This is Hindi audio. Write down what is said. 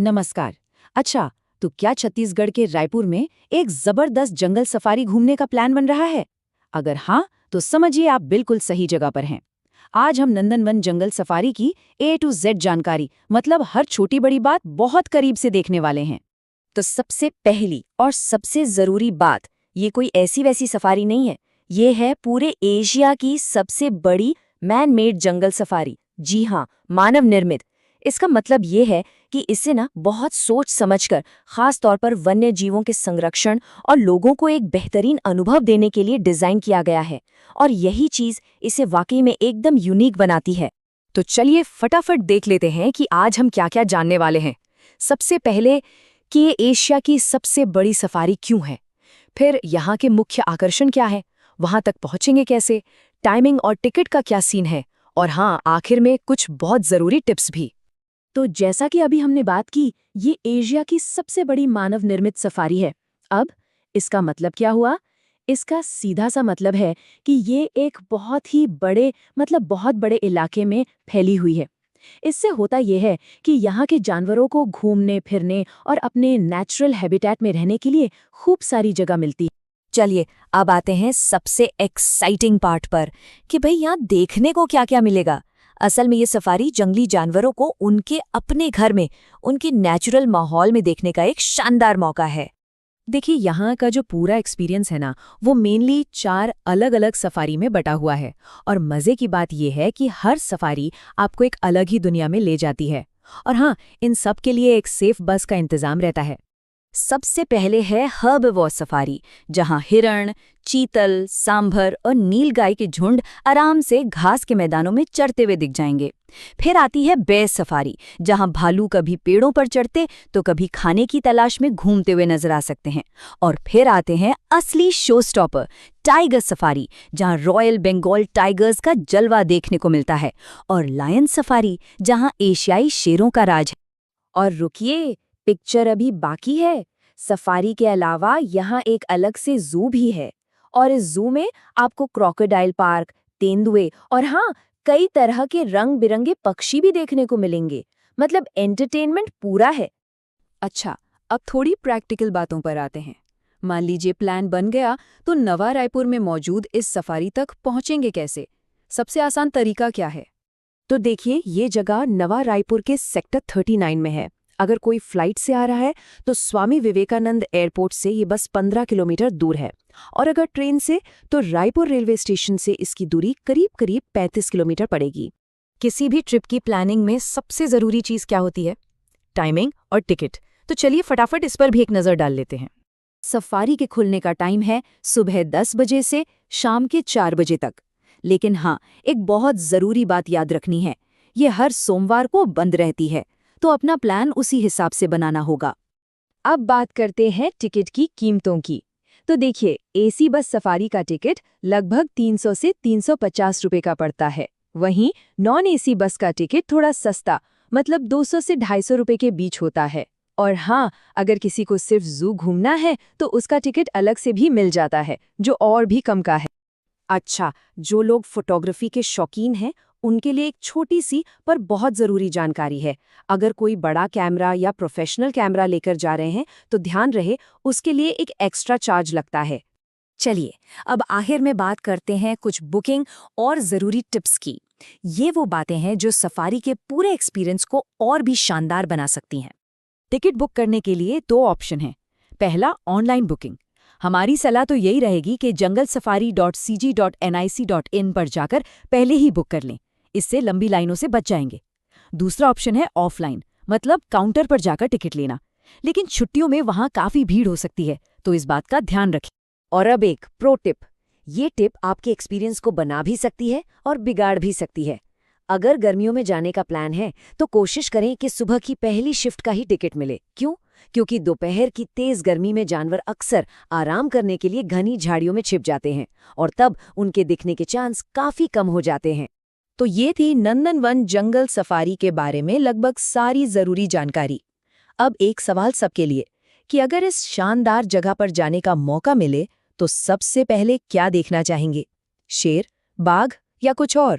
नमस्कार। अच्छा, तो क्या छत्तीसगढ़ के रायपुर में एक जबरदस्त जंगल सफारी घूमने का प्लान बन रहा है? अगर हाँ, तो समझिए आप बिल्कुल सही जगह पर हैं। आज हम नंदनवन जंगल सफारी की A to Z जानकारी, मतलब हर छोटी बड़ी बात बहुत करीब से देखने वाले हैं। तो सबसे पहली और सबसे जरूरी बात, ये कोई ऐसी वैसी सफारी नहीं है। ये है पूरे एशिया की सबसे बड़ी मैन मेड जंगल सफारी। जी हाँ, मानव निर्मित। इसका मतलब ये है कि इसे ना बहुत सोच समझकर, खास तौर पर वन्य जीवों के संरक्षण और लोगों को एक बेहतरीन अनुभव देने के लिए डिजाइन किया गया है। और यही चीज इसे वाकई में एकदम यूनिक बनाती है। तो चलिए फटाफट देख लेते हैं कि आज हम क्या क्या जानने वाले हैं। सबसे पहले कि ये एशिया की सबसे बड़ी सफारी क्यों है, फिर यहाँ के मुख्य आकर्षण क्या है, वहां तक पहुंचेंगे कैसे, टाइमिंग और टिकट का क्या सीन है, और हाँ, आखिर में कुछ बहुत जरूरी टिप्स भी। तो जैसा कि अभी हमने बात की, ये एशिया की सबसे बड़ी मानव निर्मित सफारी है। अब इसका मतलब क्या हुआ? इसका सीधा सा मतलब है कि ये एक बहुत बड़े इलाके में फैली हुई है। इससे होता यह है कि यहाँ के जानवरों को घूमने फिरने और अपने नेचुरल हैबिटेट में रहने के लिए खूब सारी जगह मिलती है। चलिए, अब आते हैं सबसे एक्साइटिंग पार्ट पर कि भाई यहाँ देखने को क्या क्या मिलेगा। असल में ये सफारी जंगली जानवरों को उनके अपने घर में, उनके नेचुरल माहौल में देखने का एक शानदार मौका है। देखिए, यहाँ का जो पूरा एक्सपीरियंस है ना, वो मेनली 4 अलग अलग सफारी में बटा हुआ है। और मज़े की बात यह है कि हर सफारी आपको एक अलग ही दुनिया में ले जाती है। और हाँ, इन सब के लिए एक सेफ बस का इंतजाम रहता है। सबसे पहले है हर्बवॉर सफारी, जहां हिरण, चीतल, सांभर और नीलगाय के झुंड आराम से घास के मैदानों में चरते हुए दिख जाएंगे। फिर आती है बेर सफारी, जहां भालू कभी पेड़ों पर चढ़ते तो कभी खाने की तलाश में घूमते हुए नजर आ सकते हैं। और फिर आते हैं असली शो स्टॉपर, टाइगर सफारी, जहां रॉयल बंगाल टाइगर्स का जलवा देखने को मिलता है। और लायन सफारी, जहां एशियाई शेरों का राज है। और रुकिए, पिक्चर अभी बाकी है। सफारी के अलावा यहाँ एक अलग से जू भी है। और इस जू में आपको क्रोकोडाइल पार्क, तेंदुए और हाँ, कई तरह के रंग बिरंगे पक्षी भी देखने को मिलेंगे। मतलब एंटरटेनमेंट पूरा है। अच्छा, अब थोड़ी प्रैक्टिकल बातों पर आते हैं। मान लीजिए प्लान बन गया, तो नवा रायपुर में मौजूद इस सफारी तक पहुंचेंगे कैसे? सबसे आसान तरीका क्या है? तो देखिए, ये जगह नवा रायपुर के सेक्टर 39 में है। अगर कोई फ्लाइट से आ रहा है तो स्वामी विवेकानंद एयरपोर्ट से ये बस 15 किलोमीटर दूर है। और अगर ट्रेन से, तो रायपुर रेलवे स्टेशन से इसकी दूरी करीब करीब 35 किलोमीटर पड़ेगी। किसी भी ट्रिप की प्लानिंग में सबसे ज़रूरी चीज़ क्या होती है? टाइमिंग और टिकट। तो चलिए फटाफट इस पर भी एक नज़र डाल लेते हैं। सफारी के खुलने का टाइम है सुबह 10 बजे से शाम के 4 बजे तक। लेकिन हाँ, एक बहुत ज़रूरी बात याद रखनी है, ये हर सोमवार को बंद रहती है, तो अपना प्लान उसी हिसाब से बनाना होगा। अब बात करते हैं टिकट की कीमतों की। तो देखिए, एसी बस सफारी का टिकट लगभग 300 से 350 रुपए का पड़ता है। वहीं नॉन एसी बस का टिकट थोड़ा सस्ता, मतलब 200 से 250 रुपए के बीच होता है। और हाँ, अगर किसी को सिर्फ जू घूमना है तो उसका टिकट अलग से भी मिल जाता है, जो और भी कम का है। अच्छा, जो लोग फोटोग्राफी के शौकीन हैं, उनके लिए एक छोटी सी पर बहुत ज़रूरी जानकारी है। अगर कोई बड़ा कैमरा या प्रोफेशनल कैमरा लेकर जा रहे हैं, तो ध्यान रहे उसके लिए एक एक्स्ट्रा चार्ज लगता है। चलिए, अब आखिर में बात करते हैं कुछ बुकिंग और ज़रूरी टिप्स की। ये वो बातें हैं जो सफारी के पूरे एक्सपीरियंस को और भी शानदार बना सकती हैं। टिकट बुक करने के लिए 2 ऑप्शन हैं। पहला, ऑनलाइन बुकिंग। हमारी सलाह तो यही रहेगी कि jangalsafari.cg.nic.in पर जाकर पहले ही बुक कर लें। इससे लंबी लाइनों से बच जाएंगे। दूसरा ऑप्शन है ऑफलाइन, मतलब काउंटर पर जाकर टिकट लेना। लेकिन छुट्टियों में वहाँ काफ़ी भीड़ हो सकती है, तो इस बात का ध्यान रखें। और अब एक प्रो टिप। ये टिप आपके एक्सपीरियंस को बना भी सकती है और बिगाड़ भी सकती है। अगर गर्मियों में जाने का प्लान है, तो कोशिश करें कि सुबह की पहली शिफ्ट का ही टिकट मिले। क्यों? क्योंकि दोपहर की तेज गर्मी में जानवर अक्सर आराम करने के लिए घनी झाड़ियों में छिप जाते हैं और तब उनके दिखने के चांस काफी कम हो जाते हैं। तो ये थी नंदनवन जंगल सफारी के बारे में लगभग सारी जरूरी जानकारी। अब एक सवाल सबके लिए, कि अगर इस शानदार जगह पर जाने का मौका मिले, तो सबसे पहले क्या देखना चाहेंगे? शेर, बाघ या कुछ और?